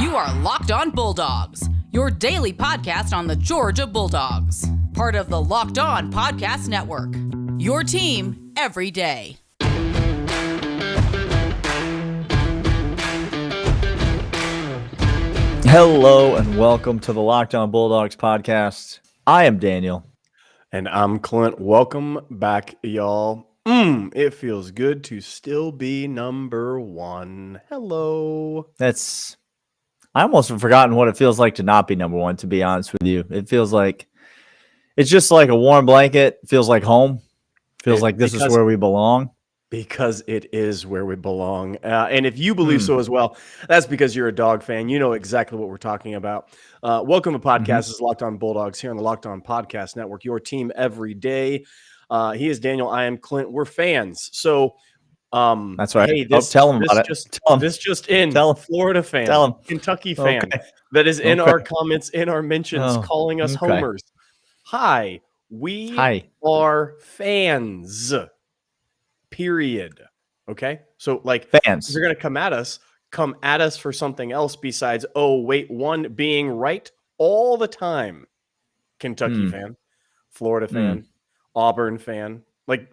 You are Locked On Bulldogs, your daily podcast on the Georgia Bulldogs. Part of the Locked On Podcast Network, your team every day. Hello and welcome to the Locked On Bulldogs podcast. I am Daniel. And I'm Clint. Welcome back, y'all. It feels good to still be number one. Hello. I almost have forgotten what it feels like to not be number one, to be honest with you. It feels like it's just like a warm blanket. It feels like home. Feels like this is where we belong. Because it is where we belong. And if you believe so as well, that's because you're a dog fan. You know exactly what we're talking about. Welcome to podcast. This is Locked On Bulldogs here on the Locked On Podcast Network, your team every day. He is Daniel. I am Clint. We're fans. So that's right. Hey, tell him about it. This just in. Florida fan. Tell him. Kentucky fan that is in our comments, in our mentions, calling us homers. Hi. We are fans. Period. Okay. So like fans, if you're going to come at us for something else besides, one being right all the time. Kentucky fan, Florida fan, Auburn fan. Like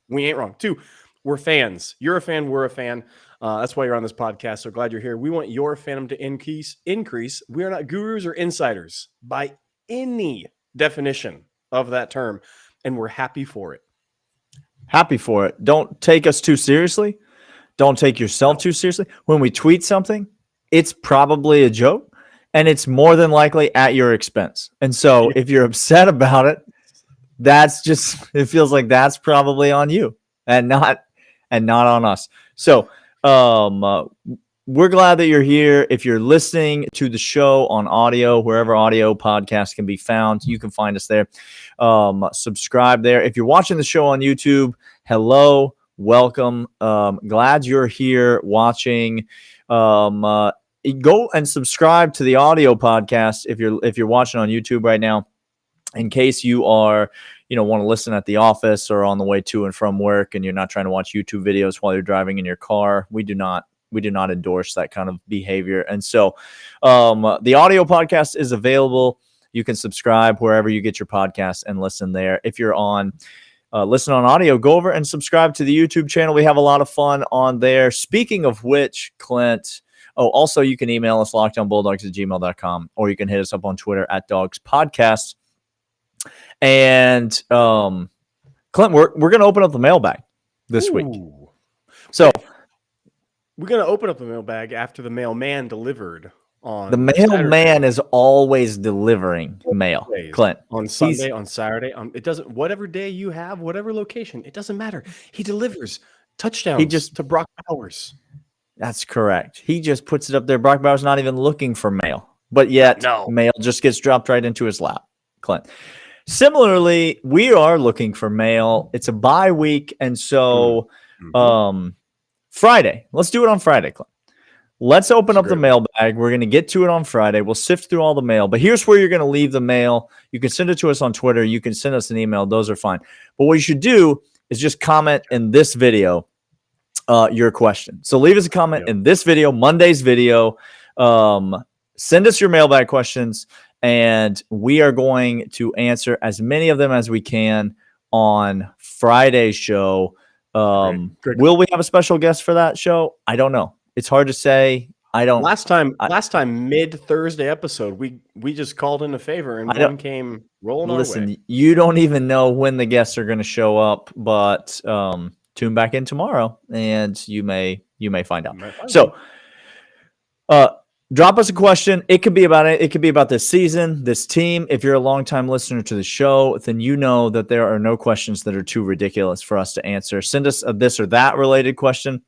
we ain't wrong. Two, we're fans. You're a fan. We're a fan. That's why you're on this podcast. So glad you're here. We want your fandom to increase. We are not gurus or insiders by any definition of that term. And we're happy for it. Happy for it. Don't take us too seriously. Don't take yourself too seriously. When we tweet something, it's probably a joke, and it's more than likely at your expense. And so if you're upset about it, it feels like that's probably on you and not on us. So we're glad that you're here. If you're listening to the show on audio, wherever audio podcasts can be found, you can find us there. Subscribe there. If you're watching the show on YouTube, hello, welcome. Glad you're here watching. Go and subscribe to the audio podcast if you're watching on YouTube right now, in case you are, want to listen at the office or on the way to and from work, and you're not trying to watch YouTube videos while you're driving in your car. We do not endorse that kind of behavior. And so the audio podcast is available. You can subscribe wherever you get your podcasts and listen there. If you're on listen on audio, go over and subscribe to the YouTube channel. We have a lot of fun on there. Speaking of which, Clint, also you can email us lockedonbulldogs@gmail.com, or you can hit us up on Twitter at Dawgs Podcast. And Clint, we're going to open up the mailbag this week. So we're going to open up the mailbag after the mailman delivered on the mailman is always delivering mail, Clint. On Sunday, on Saturday, it doesn't, whatever day you have, whatever location, it doesn't matter. He delivers touchdowns to Brock Bowers. That's correct. He just puts it up there. Brock Bowers not even looking for mail, but yet mail just gets dropped right into his lap, Clint. Similarly, we are looking for mail. It's a bye week, and so Friday. Let's do it on Friday, Clint. Let's open up the mailbag. We're going to get to it on Friday. We'll sift through all the mail, but here's where you're going to leave the mail. You can send it to us on Twitter. You can send us an email. Those are fine. But what you should do is just comment in this video your question. So leave us a comment in this video, Monday's video. Send us your mailbag questions, and we are going to answer as many of them as we can on Friday's show. Will we have a special guest for that show? I don't know. It's hard to say. I don't. Last time mid Thursday episode, we just called in a favor and one came rolling our way. Listen, you don't even know when the guests are going to show up, but tune back in tomorrow and you may find out. So, drop us a question. It could be about it. It could be about this season, this team. If you're a longtime listener to the show, then you know that there are no questions that are too ridiculous for us to answer. Send us a this or that related question,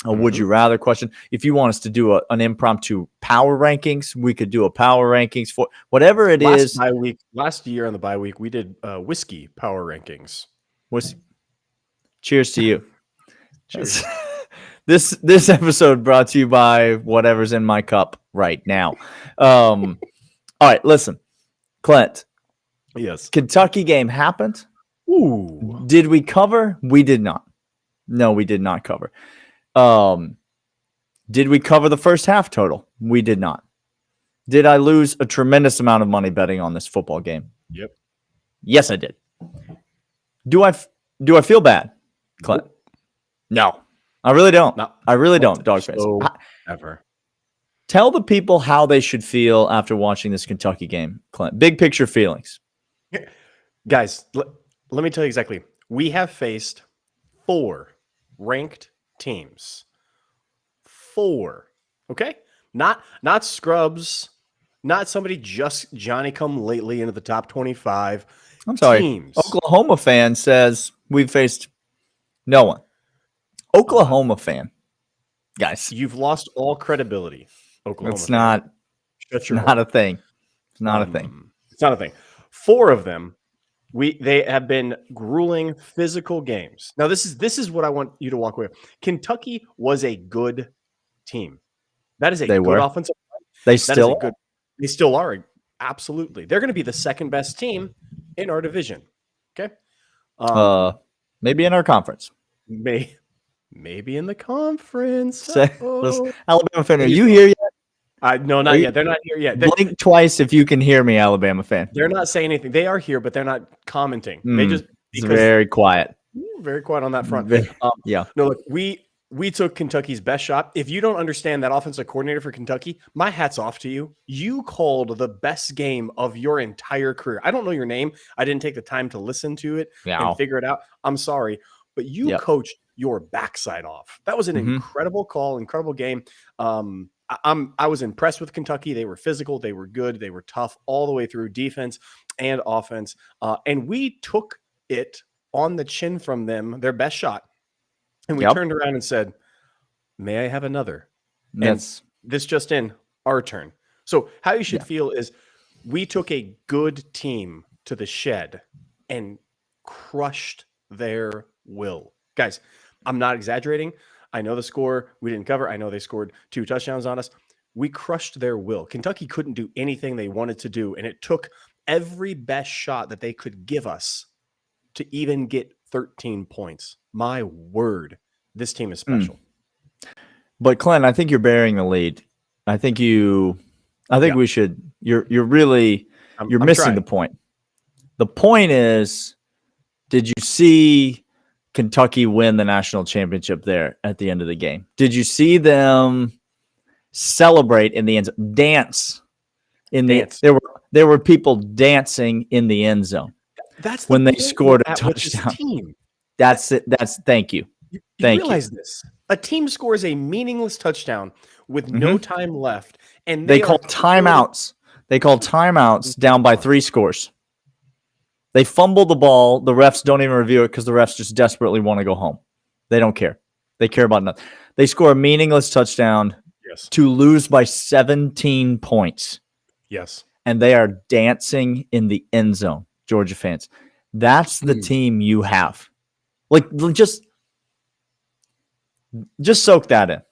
a would you rather question. If you want us to do an impromptu power rankings, we could do a power rankings for whatever it is. Last year on the bye week, we did whiskey power rankings. Cheers to you. Cheers. This episode brought to you by whatever's in my cup right now. All right, listen, Clint. Yes. Kentucky game happened. Ooh. Did we cover? We did not. No, we did not cover. Did we cover the first half total? We did not. Did I lose a tremendous amount of money betting on this football game? Yep. Yes, I did. Do I feel bad, Clint? No, I really don't. No. I really don't, Dawgs fans. Ever. Tell the people how they should feel after watching this Kentucky game, Clint. Big picture feelings. Guys, let me tell you exactly. We have faced 4 ranked teams. 4. Okay? Not scrubs, not somebody just Johnny come lately into the top 25. I'm sorry. Teams. Oklahoma fan says we've faced no one. Oklahoma fan. Guys. You've lost all credibility. Oklahoma. It's not a thing. It's not a thing. It's not a thing. 4 of them, they have been grueling physical games. Now, this is what I want you to walk away with. Kentucky was a good team. That is a good offensive. They still are. They still are. Absolutely. They're going to be the second best team in our division. Okay. Maybe in our conference. Maybe in the conference. Listen, Alabama fan, are you here yet? No, not yet. They're not here yet. Blink twice if you can hear me, Alabama fan. They're not saying anything. They are here, but they're not commenting. It's very quiet. Very quiet on that front. Yeah. No, look, we took Kentucky's best shot. If you don't understand that offensive coordinator for Kentucky, my hat's off to you. You called the best game of your entire career. I don't know your name. I didn't take the time to listen to it and figure it out. I'm sorry, but you coached your backside off. That was an incredible call, incredible game. I was impressed with Kentucky. They were physical. They were good. They were tough all the way through, defense and offense. And we took it on the chin from them, their best shot. And we turned around and said, may I have another? Yes. And this just in, our turn. So how you should feel is we took a good team to the shed and crushed their will. Guys, I'm not exaggerating. I know the score we didn't cover. I know they scored 2 touchdowns on us. We crushed their will. Kentucky couldn't do anything they wanted to do, and it took every best shot that they could give us to even get 13 points. My word, this team is special. But Clint, I think you're bearing the lead. I think we should. You're missing trying. the point. The point is, did you see Kentucky win the national championship there at the end of the game? Did you see them celebrate in the end zone, dance in the there were people dancing in the end zone. That's when they scored a touchdown. That's it. Thank you. You realize this. A team scores a meaningless touchdown with no time left, and they call timeouts. They call timeouts down by 3 scores. They fumble the ball. The refs don't even review it because the refs just desperately want to go home. They don't care. They care about nothing. They score a meaningless touchdown to lose by 17 points. Yes. And they are dancing in the end zone, Georgia fans. That's the team you have. Like, just soak that in.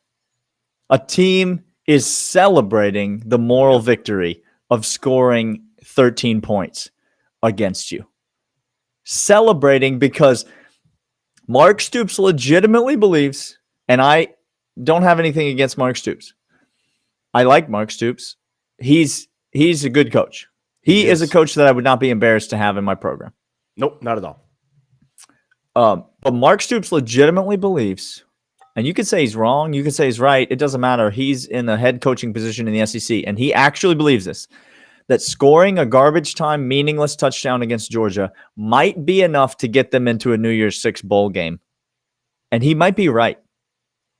A team is celebrating the moral victory of scoring 13 points against you. Celebrating because Mark Stoops legitimately believes, and I don't have anything against Mark Stoops. I like Mark Stoops. He's a good coach. He is a coach that I would not be embarrassed to have in my program. Nope, not at all. But Mark Stoops legitimately believes, and you could say he's wrong, you could say he's right, it doesn't matter. He's in a head coaching position in the SEC, and he actually believes this, that scoring a garbage time, meaningless touchdown against Georgia might be enough to get them into a New Year's Six bowl game. And he might be right.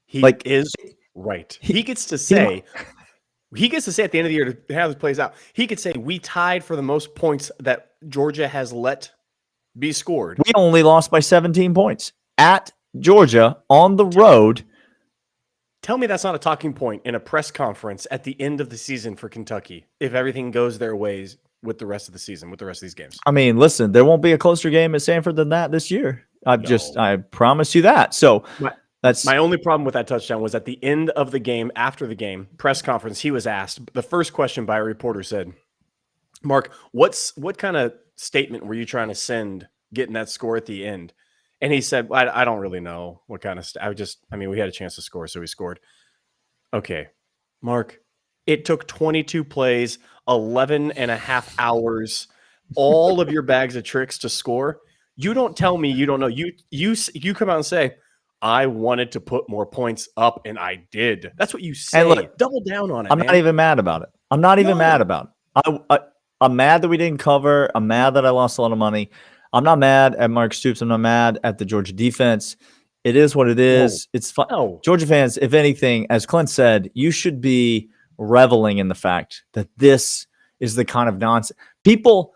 He is right. He gets to say at the end of the year, to have this plays out, he could say we tied for the most points that Georgia has let be scored. We only lost by 17 points at Georgia on the road. Tell me that's not a talking point in a press conference at the end of the season for Kentucky if everything goes their ways with the rest of the season, with the rest of these games. I mean, listen, there won't be a closer game at Sanford than that this year. I promise you that. So that's my only problem with that touchdown was at the end of the game, after the game press conference, he was asked, the first question by a reporter said, Mark, what kind of statement were you trying to send getting that score at the end? And he said, I don't really know what kind of we had a chance to score, so we scored. Okay, Mark, it took 22 plays, 11 and a half hours, all of your bags of tricks to score. You don't tell me you don't know. You come out and say, I wanted to put more points up, and I did. That's what you say. And look, double down on it, I'm man. not even mad about it. I'm not even mad about it. I'm mad that we didn't cover. I'm mad that I lost a lot of money. I'm not mad at Mark Stoops. I'm not mad at the Georgia defense. It is what it is. It's fun. No. Georgia fans, if anything, as Clint said, you should be reveling in the fact that this is the kind of nonsense. People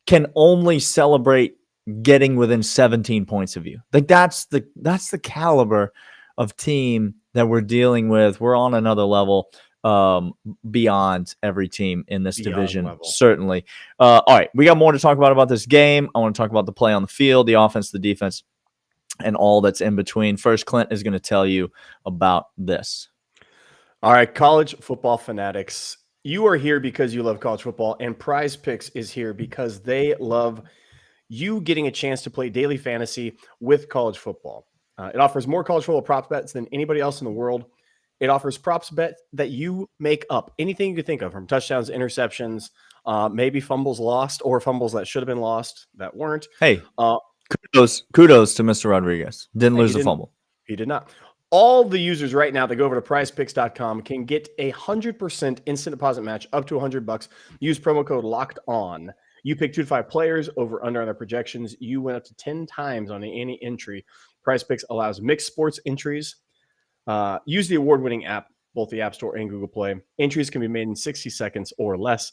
can only celebrate getting within 17 points of you. Like that's the caliber of team that we're dealing with. We're on another level beyond every team in this division, level. certainly. All right, we got more to talk about this game. I want to talk about the play on the field, the offense, the defense, and all that's in between. First, Clint is going to tell you about this. All right, college football fanatics, you are here because you love college football, and Prize Picks is here because they love you getting a chance to play daily fantasy with college football. It offers more college football prop bets than anybody else in the world. It offers props bet that you make up. Anything you can think of, from touchdowns, interceptions, maybe fumbles lost or fumbles that should have been lost that weren't. Hey, kudos to Mr. Rodriguez. Didn't lose a fumble. He did not. All the users right now that go over to prizepicks.com can get 100% instant deposit match up to $100. Use promo code locked on. You pick 2 to 5 players over under their projections. You win up to 10 times on any entry. Prize Picks allows mixed sports entries. Use the award-winning app, both the App Store and Google Play. Entries can be made in 60 seconds or less.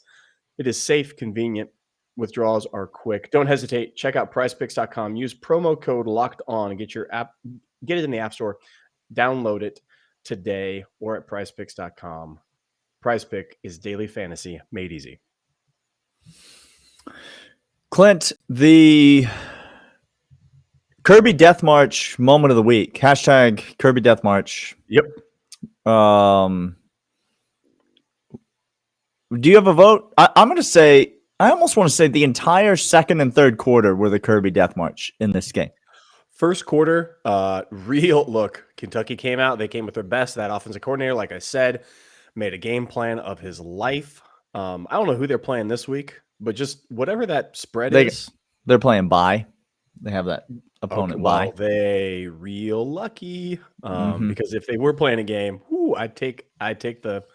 It is safe, convenient. Withdrawals are quick. Don't hesitate. Check out prizepicks.com. Use promo code locked on and get it in the App Store. Download it today or at prizepicks.com. Prize Pick is daily fantasy made easy. Clint, the Kirby Death March moment of the week. Hashtag Kirby Death March. Yep. Do you have a vote? I'm going to say, I almost want to say the entire second and third quarter were the Kirby Death March in this game. First quarter, real look. Kentucky came out. They came with their best. That offensive coordinator, like I said, made a game plan of his life. I don't know who they're playing this week, but just whatever that spread is. They're playing bye. They have that opponent bye. Well, they real lucky because if they were playing a game, I'd take the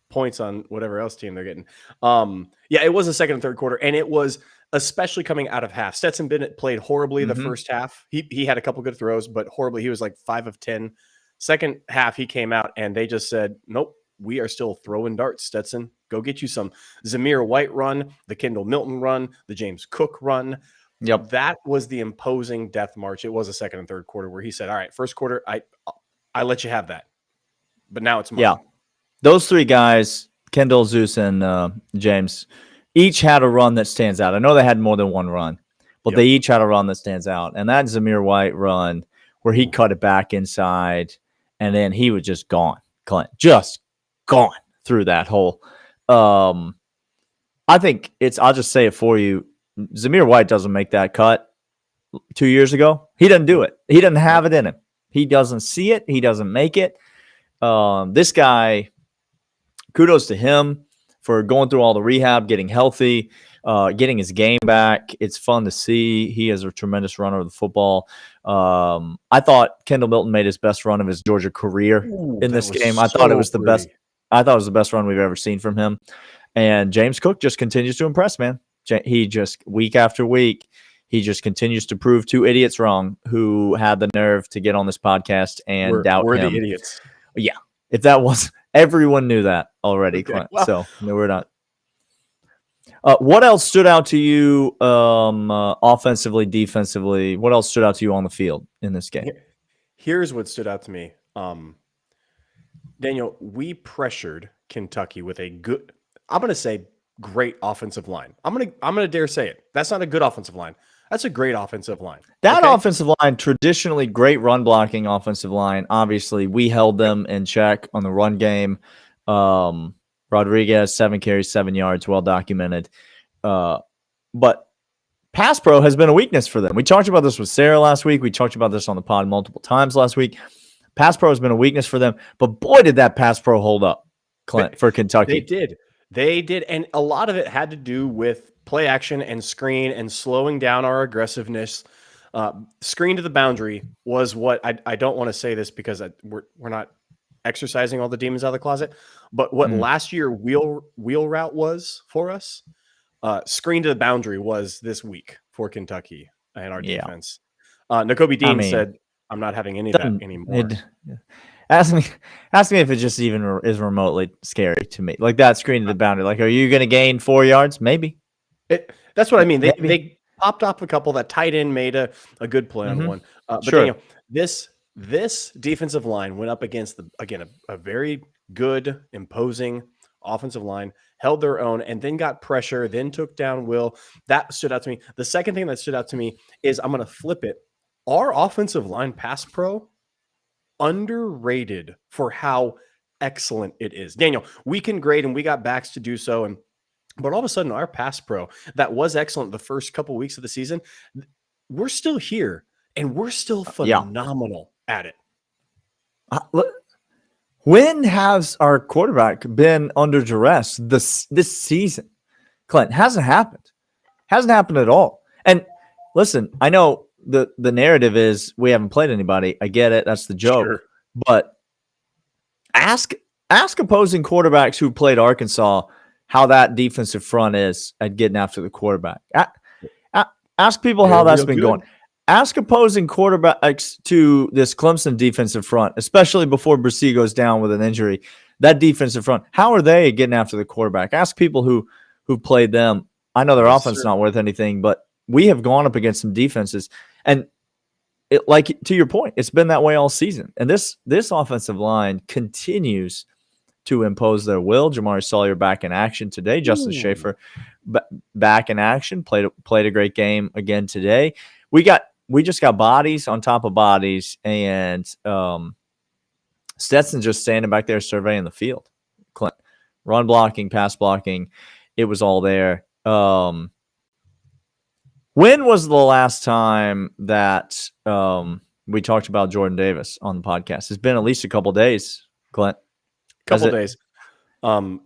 points on whatever else team they're getting. Yeah, it was a second and third quarter, and it was especially coming out of half. Stetson Bennett played horribly the first half. He had a couple good throws, but horribly. He was like 5 of 10. Second half, he came out, and they just said, nope, we are still throwing darts, Stetson. Go get you some Zamir White run, the Kendall Milton run, the James Cook run. Yep. That was the imposing death march. It was a second and third quarter where he said, all right, first quarter, I let you have that. But now it's mine. Yeah. Those three guys, Kendall, Zeus, and James, each had a run that stands out. I know they had more than one run, but they each had a run that stands out. And that Zamir White run where he cut it back inside, and then he was just gone, Clint. Just gone through that hole. I think I'll just say it for you. Zamir White doesn't make that cut 2 years ago. He doesn't do it. He doesn't have it in him. He doesn't see it. He doesn't make it. This guy, kudos to him for going through all the rehab, getting healthy, getting his game back. It's fun to see. He is a tremendous runner of the football. I thought Kendall Milton made his best run of his Georgia career in this game. I thought it was the best. I thought it was the best run we've ever seen from him. And James Cook just continues to impress, man. He just, week after week, he just continues to prove two idiots wrong who had the nerve to get on this podcast and doubt him. We're the idiots. Yeah. If that was, everyone knew that already, Okay, Clint. well. So, no, we're not. What else stood out to you offensively, defensively? What else stood out to you on the field in this game? Here's what stood out to me. Daniel, we pressured Kentucky with a good, I'm going to say great offensive line. I'm going to dare say it. That's not a good offensive line. That's a great offensive line. That offensive line, traditionally great run blocking offensive line. Obviously, we held them in check on the run game. Rodriguez, 7 carries, 7 yards, well documented. But pass pro has been a weakness for them. We talked about this with Sarah last week. We talked about this on the pod multiple times last week. Pass pro has been a weakness for them, but boy, did that pass pro hold up, Clint, for Kentucky. They did. And a lot of it had to do with play action and screen and slowing down our aggressiveness. Screen to the boundary was what I don't want to say this because we're not exercising all the demons out of the closet, but what last year wheel route was for us, screen to the boundary was this week for Kentucky and our defense. Nakobe Dean said, "I'm not having any of that anymore." Ask me if it just even is remotely scary to me. Like that screen to the boundary. Like, are you going to gain 4 yards? Maybe. That's what I mean. They popped off a couple. That tight end made a good play on one. But Daniel, this defensive line went up against a very good, imposing offensive line, held their own, and then got pressure, then took down Will. That stood out to me. The second thing that stood out to me is I'm going to flip it. Our offensive line pass pro, underrated for how excellent it is. Daniel, we can grade and we got backs to do so. But all of a sudden, our pass pro that was excellent the first couple of weeks of the season, we're still here and we're still phenomenal at it. When has our quarterback been under duress this season? Clint, hasn't happened. Hasn't happened at all. And listen, I know the narrative is we haven't played anybody. I get it. That's the joke. Sure. But ask opposing quarterbacks who played Arkansas how that defensive front is at getting after the quarterback. Ask people how that's been going. Ask opposing quarterbacks to this Clemson defensive front, especially before Brissy goes down with an injury. That defensive front, how are they getting after the quarterback? Ask people who played them. I know their offense is not worth anything, but we have gone up against some defenses. And like to your point, it's been that way all season. And this offensive line continues to impose their will. Jamari Sawyer back in action today. Justin Schaefer back in action. Played a great game again today. We just got bodies on top of bodies, and Stetson just standing back there surveying the field. Clint, run blocking, pass blocking, it was all there. When was the last time that we talked about Jordan Davis on the podcast? It's been at least a couple days, Clint. Couple days.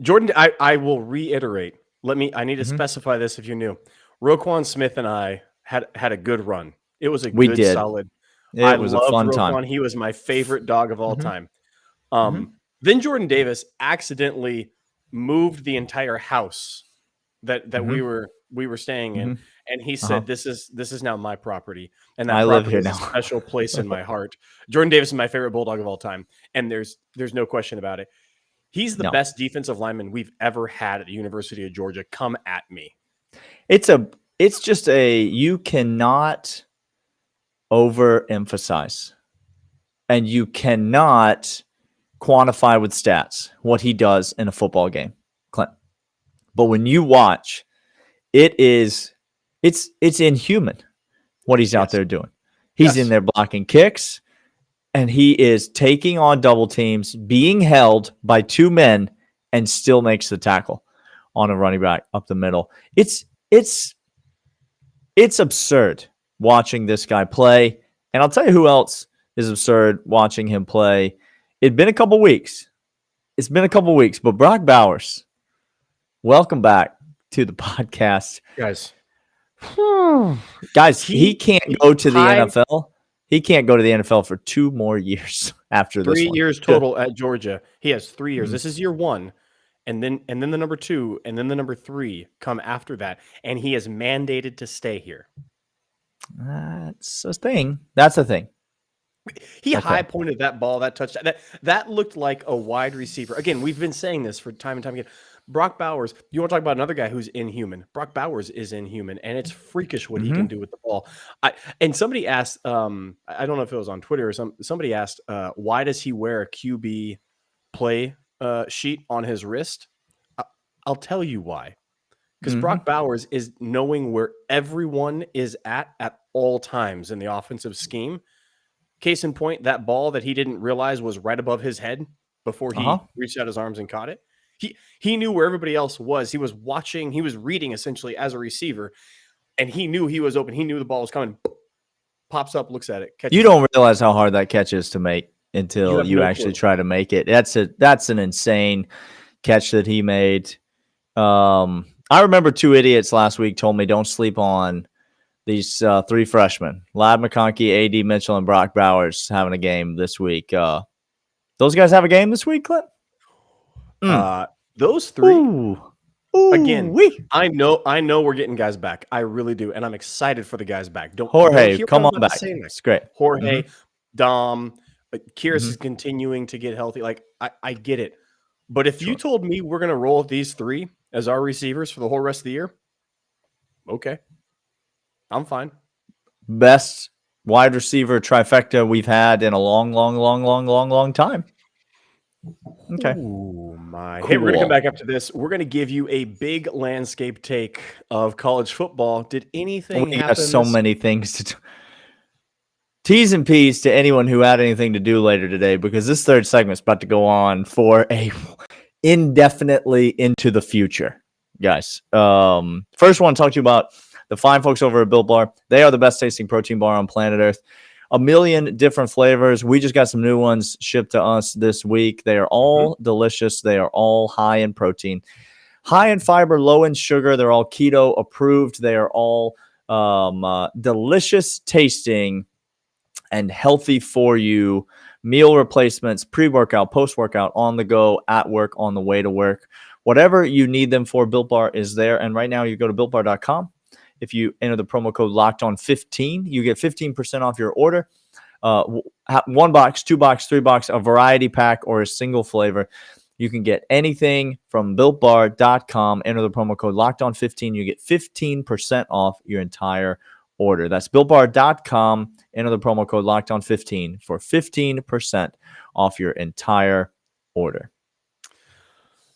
Jordan, I will reiterate. I need to specify this if you're new. Roquan Smith and I had a good run. It was a solid. It was a fun time. He was my favorite dog of all time. Then Jordan Davis accidentally moved the entire house that we were staying in, and he said, "This is now my property, and that I live here now. A special place in my heart." Jordan Davis is my favorite Bulldog of all time, and there's no question about it. He's the best defensive lineman we've ever had at the University of Georgia. Come at me. It's just you cannot overemphasize, and you cannot quantify with stats what he does in a football game, Clint. But when you watch, it's inhuman what he's out there doing. He's in there blocking kicks, and he is taking on double teams, being held by 2 men, and still makes the tackle on a running back up the middle. It's absurd watching this guy play. And I'll tell you who else is absurd watching him play. It's been a couple weeks, but Brock Bowers, welcome back to the podcast. Guys, he can't go to the NFL. He can't go to the NFL for 2 more years after this. 3 years total at Georgia. He has 3 years. This is year 1. And then the number 2 and then the number 3 come after that. And he is mandated to stay here. That's a thing. That's a thing. He high pointed that ball, that touchdown. That looked like a wide receiver. Again, we've been saying this for time and time again. Brock Bowers, you want to talk about another guy who's inhuman. Brock Bowers is inhuman, and it's freakish what he can do with the ball. And somebody asked, I don't know if it was on Twitter or somebody asked, why does he wear a QB play sheet on his wrist? I'll tell you why. Because Brock Bowers is knowing where everyone is at all times in the offensive scheme. Case in point, that ball that he didn't realize was right above his head before he reached out his arms and caught it. He knew where everybody else was. He was watching. He was reading essentially as a receiver, and he knew he was open. He knew the ball was coming. Pops up, looks at it. You don't realize how hard that catch is to make. until you actually try to make it. That's an insane catch that he made. I remember two idiots last week told me don't sleep on these three freshmen, Ladd McConkey, A.D. Mitchell, and Brock Bowers having a game this week. Those guys have a game this week, Clint? Those three. Ooh, again, I know we're getting guys back. I really do, and I'm excited for the guys back. Jorge, come on back. It's great. Jorge, Dom, Kyrus is continuing to get healthy. Like I get it, but if you told me we're gonna roll these three as our receivers for the whole rest of the year, okay, I'm fine. Best wide receiver trifecta we've had in a long time. Okay. Ooh, my. Cool. Hey, we're going to come back after this. We're going to give you a big landscape take of college football. Did anything happen? We have so many things to do. T's and P's to anyone who had anything to do later today, because this third segment is about to go on for a indefinitely into the future, guys. First, I want to talk to you about the fine folks over at Built Bar. They are the best tasting protein bar on planet Earth. A million different flavors. We just got some new ones shipped to us this week. They are all delicious. They are all high in protein, high in fiber, low in sugar. They're all keto approved. They are all delicious tasting and healthy for you meal replacements, pre-workout, post-workout, on the go, at work, on the way to work. Whatever you need them for, Built Bar is there. And right now you go to BuiltBar.com. If you enter the promo code LOCKEDON15, you get 15% off your order. 1 box, 2 box, 3 box, a variety pack, or a single flavor. You can get anything from BuiltBar.com. Enter the promo code LOCKEDON15. You get 15% off your entire order. That's BuiltBar.com. Enter the promo code LOCKEDON15 for 15% off your entire order.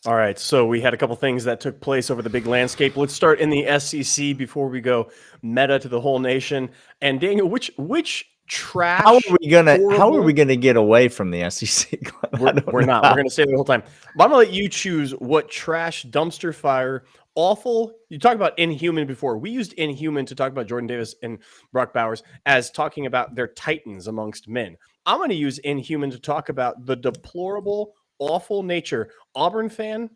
All right, so we had a couple things that took place over the big landscape. Let's start in the SEC before we go meta to the whole nation. And Daniel, which trash? How are we gonna get away from the SEC? We're not. We're gonna stay there the whole time. But I'm gonna let you choose what trash, dumpster fire, awful. You talked about inhuman before. We used inhuman to talk about Jordan Davis and Brock Bowers as talking about their titans amongst men. I'm gonna use inhuman to talk about the deplorable, awful nature. Auburn fan,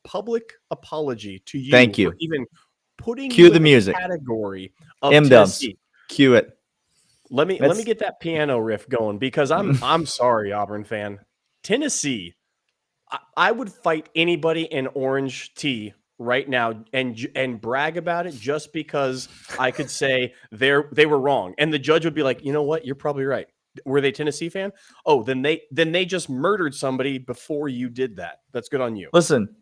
public apology to you. Thank you. For even putting Cue the music category of M-dubs. Cue it. Let me get that piano riff going, because I'm sorry, Auburn fan. Tennessee, I would fight anybody in orange tee right now and brag about it just because I could say they were wrong, and the judge would be like, you know what, you're probably right. Were they Tennessee fan? Oh, then they just murdered somebody before you did that. That's good on you. Listen,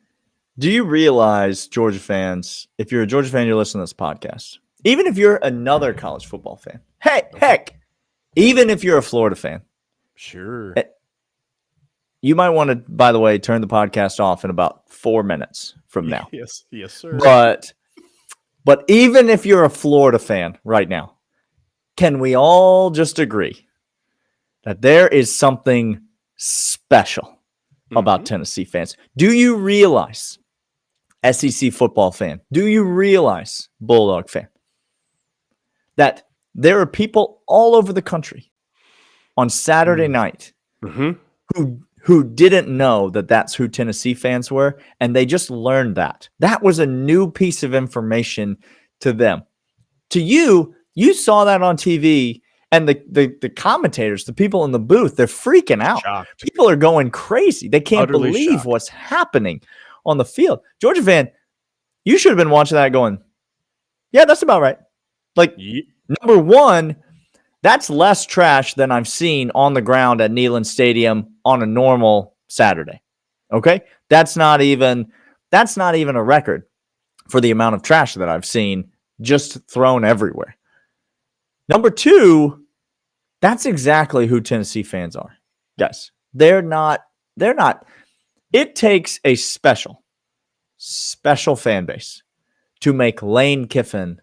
do you realize, Georgia fans, if you're a Georgia fan, you're listening to this podcast, even if you're another college football fan, heck, even if you're a Florida fan, sure, you might want to, by the way, turn the podcast off in about 4 minutes from now. Yes, sir. But even if you're a Florida fan right now, can we all just agree that there is something special about Tennessee fans? Do you realize, SEC football fan, do you realize, Bulldog fan, that there are people all over the country on Saturday night who didn't know that that's who Tennessee fans were, and they just learned that. That was a new piece of information to them. To you, you saw that on TV, and the commentators, the people in the booth, they're freaking out. Shocked. People are going crazy. They can't Utterly believe shocked. what's happening on the field. Georgia fan, you should have been watching that going, yeah, that's about right. Like, number one, that's less trash than I've seen on the ground at Neyland Stadium on a normal Saturday. Okay? That's not even a record for the amount of trash that I've seen just thrown everywhere. Number two, that's exactly who Tennessee fans are. Guys, they're not. It takes a special fan base to make Lane Kiffin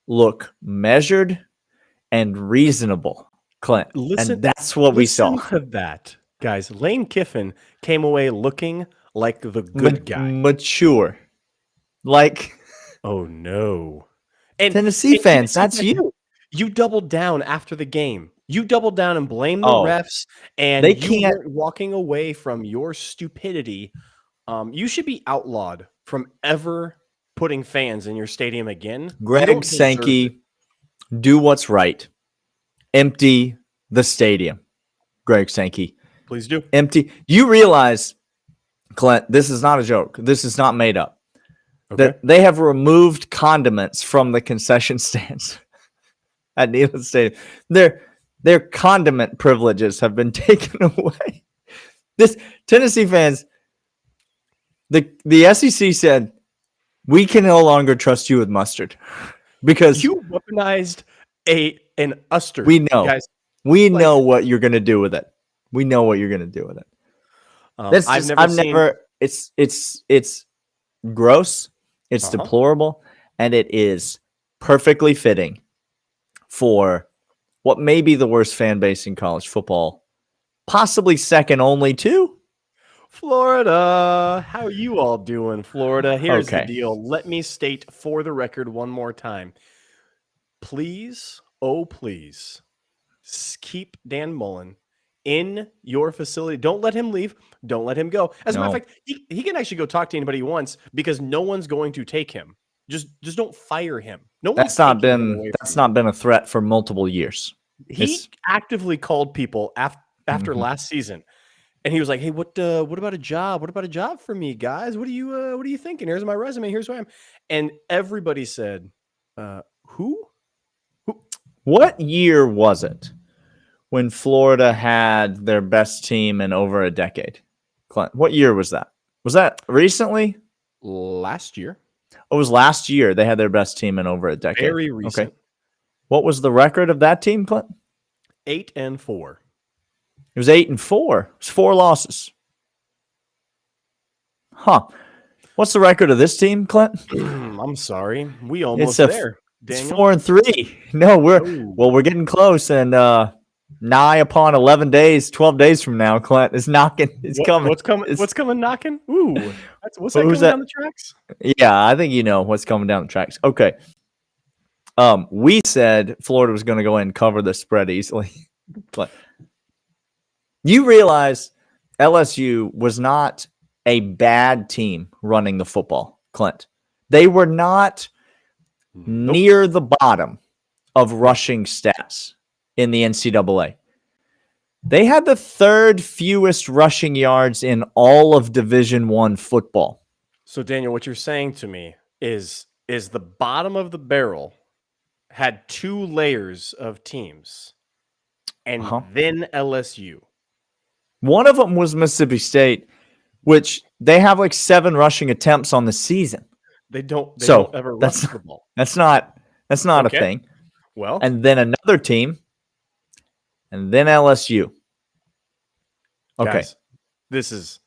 look measured and reasonable, Clint. And that's what we saw. Listen to that, guys. Lane Kiffin came away looking like the good guy. Mature. Like, oh, no. And Tennessee fans, that's you. You doubled down after the game. You doubled down and blamed the refs, and they you can't weren't walking away from your stupidity. You should be outlawed from ever putting fans in your stadium again. You Greg don't deserve it. Sankey, do what's right. Empty the stadium. Greg Sankey. Please do. Empty. You realize, Clint, this is not a joke. This is not made up. Okay. That they have removed condiments from the concession stands at Neyland Stadium. Their condiment privileges have been taken away. This Tennessee fans, the SEC said, we can no longer trust you with mustard because You weaponized an Uster. we know. Guys, We know what you're going to do with it. We know what you're going to do with it. It's gross. It's deplorable. And it is perfectly fitting for what may be the worst fan base in college football, possibly second only to Florida. How are you all doing, Florida? Here's Okay. the deal. Let me state for the record one more time. Please, oh please, keep Dan Mullen in your facility. Don't let him leave. Don't let him go. As a matter of fact, he can actually go talk to anybody he wants because no one's going to take him. Just don't fire him. That's not been a threat for multiple years. He actively called people after last season, and he was like, "Hey, what about a job? What about a job for me, guys? What are you thinking? Here's my resume. Here's who I am." And everybody said, "Who? What year was it when Florida had their best team in over a decade? Clint, what year was that? Was that recently? Last year. It was last year. They had their best team in over a decade. Very recent. Okay. What was the record of that team, Clint? 8-4. It was 8-4. It was 4 losses. Huh. What's the record of this team, Clint? I'm sorry. We almost It's there. It's Daniel? 4-3. No, we're getting close, and nigh upon 11 days, 12 days from now, Clint is knocking. It's coming. What's coming? What's coming knocking? Ooh, what's that Who's coming that? down the tracks? Yeah, I think you know what's coming down the tracks. Okay. We said Florida was going to go in and cover the spread easily. But you realize LSU was not a bad team running the football, Clint. They were not near the bottom of rushing stats in the NCAA. They had the 3rd fewest rushing yards in all of Division I football. So, Daniel, what you're saying to me is the bottom of the barrel had 2 layers of teams, and then LSU. One of them was Mississippi State, which they have like 7 rushing attempts on the season. They don't ever rush the ball. That's not a thing. Well, And then another team, and then LSU. Okay. guys, this is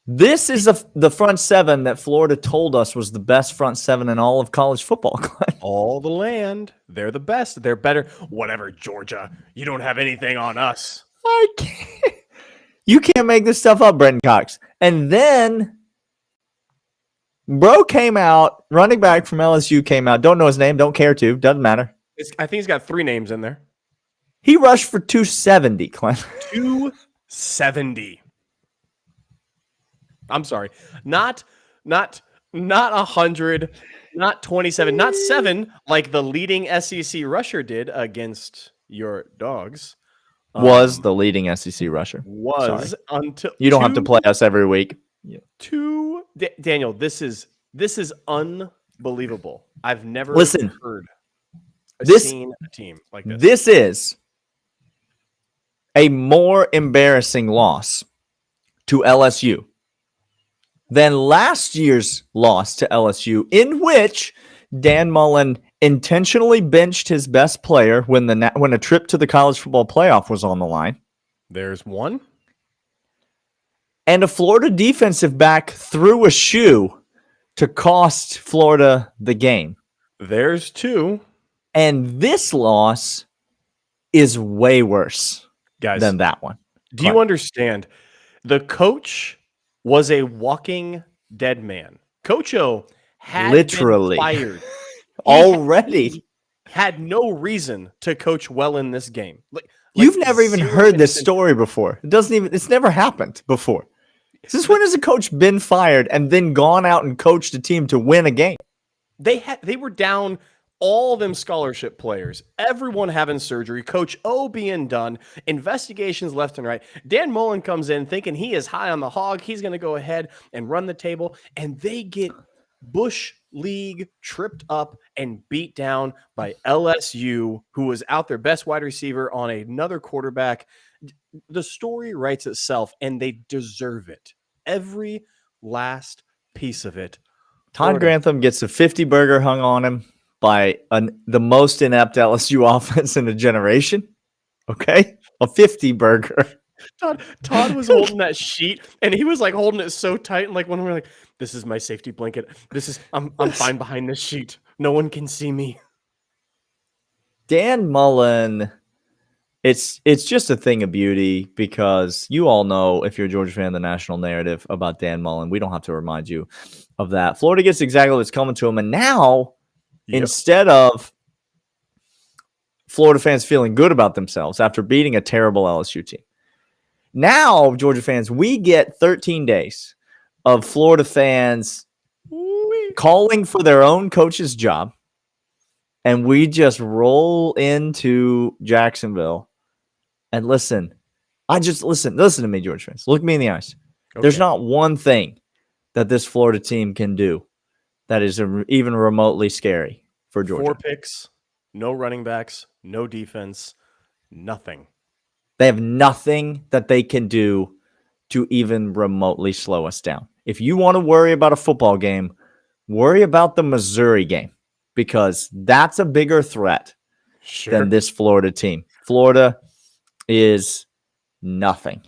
the front 7 that Florida told us was the best front 7 in all of college football. all the land. They're the best. They're better. Whatever, Georgia. You don't have anything on us. I can't. You can't make this stuff up, Brenton Cox. And then bro came out, running back from LSU came out. Don't know his name. Don't care to. Doesn't matter. I think he's got 3 names in there. He rushed for 270, Clint. 270. I'm sorry. Not 100, not 27, not 7 like the leading SEC rusher did against your Dogs. Was the leading SEC rusher. Was until you don't have to play us every week. Yeah. Daniel, this is unbelievable. I've never heard seen a team like this. This is a more embarrassing loss to LSU than last year's loss to LSU, in which Dan Mullen intentionally benched his best player when a trip to the college football playoff was on the line. There's one. And a Florida defensive back threw a shoe to cost Florida the game. There's 2. And this loss is way worse, guys, than that one. Do you understand? The coach was a walking dead man. Coach O had literally been fired already. had no reason to coach well in this game. You've never even zero heard this instant- story before. It's never happened before. Since when has a coach been fired and then gone out and coached a team to win a game? They were down all them scholarship players, everyone having surgery, Coach O being done, investigations left and right. Dan Mullen comes in thinking he is high on the hog. He's going to go ahead and run the table, and they get Bush League tripped up and beat down by LSU, who was out their best wide receiver on another quarterback. The story writes itself, and they deserve it. Every last piece of it. Todd Grantham gets a 50 burger hung on him by the most inept LSU offense in a generation. Okay? A 50 burger. Todd was holding that sheet, and he was like holding it so tight, and like when we were like, "This is my safety blanket. I'm fine behind this sheet. No one can see me." Dan Mullen, it's just a thing of beauty because you all know, if you're a Georgia fan, the national narrative about Dan Mullen. We don't have to remind you of that. Florida gets exactly what's coming to them, and now instead of Florida fans feeling good about themselves after beating a terrible LSU team, now, Georgia fans, we get 13 days of Florida fans calling for their own coach's job, and we just roll into Jacksonville. And listen to me, Georgia fans. Look me in the eyes. Okay. There's not one thing that this Florida team can do that is even remotely scary for Georgia. 4 picks, no running backs, no defense, nothing. They have nothing that they can do to even remotely slow us down. If you want to worry about a football game, worry about the Missouri game, because that's a bigger threat than this Florida team. Florida is nothing.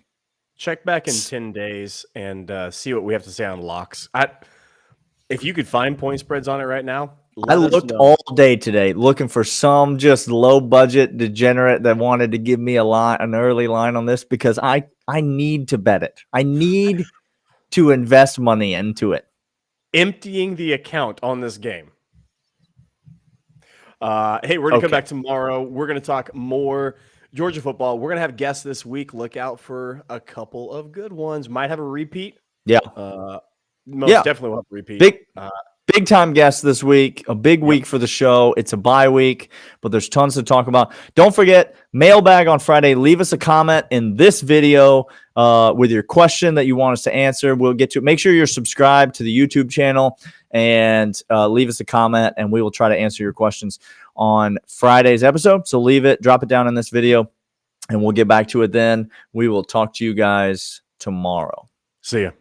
Check back in 10 days and see what we have to say on locks. If you could find point spreads on it right now, I looked all day today looking for some just low budget degenerate that wanted to give me an early line on this, because I need to bet it. I need to invest money into it. Emptying the account on this game. Hey, we're going to come back tomorrow. We're going to talk more Georgia football. We're going to have guests this week. Look out for a couple of good ones. Might have a repeat. Yeah. Definitely will have a repeat. Big time guest this week, a big week for the show. It's a bye week, but there's tons to talk about. Don't forget, Mailbag on Friday. Leave us a comment in this video with your question that you want us to answer. We'll get to it. Make sure you're subscribed to the YouTube channel and leave us a comment, and we will try to answer your questions on Friday's episode. So leave it, drop it down in this video, and we'll get back to it then. We will talk to you guys tomorrow. See ya.